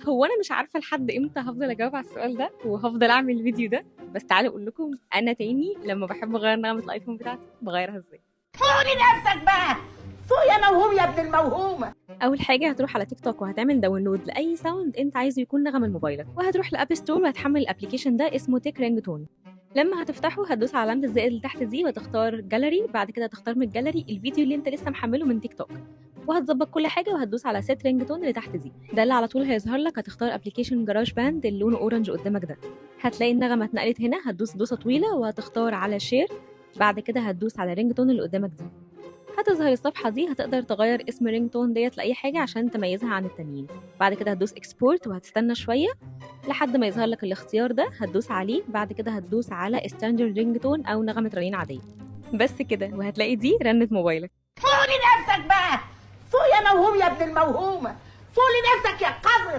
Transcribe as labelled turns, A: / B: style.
A: هو انا مش عارفه لحد امتى هفضل اجاوب على السؤال ده وهفضل اعمل الفيديو ده، بس تعالوا اقول لكم انا تاني لما بحب اغير نغمه الايفون بتاعتي بغيرها ازاي.
B: فوقي نفسك بقى، فوق يا موهوم يا ابن الموهومه.
A: اول حاجه هتروح على تيك توك وهتعمل داونلود لاي ساوند انت عايزه يكون نغمه لموبايلك، وهتروح لاب ستور وهتحمل الابلكيشن ده اسمه تيك رينج تون. لما هتفتحه هتدوس على علامه الزائد اللي تحت دي وتختار جاليري، بعد كده تختار من الجاليري الفيديو اللي انت لسه محمله من تيك توك، وهتظبط كل حاجه وهتدوس على سيت رينج تون اللي تحت دي، ده اللي على طول هيظهر لك. هتختار ابلكيشن جراج باند اللي لونه اورنج قدامك ده، هتلاقي النغمه اتنقلت هنا، هتدوس دوسه طويله وهتختار على شير، بعد كده هتدوس على رينج تون اللي قدامك دي. هتظهر الصفحة دي، هتقدر تغير اسم رينج تون ديت لأي حاجة عشان تميزها عن التانيين. بعد كده هتدوس اكسبورت وهتستنى شوية لحد ما يظهر لك الاختيار ده، هتدوس عليه، بعد كده هتدوس على ستاندرد رينج تون أو نغمة رنين عادية، بس كده وهتلاقي دي رنة موبايلك.
B: فوقي نفسك بقى، فوق يا موهوم يا ابن الموهومه، فوق لنفسك يا قذر.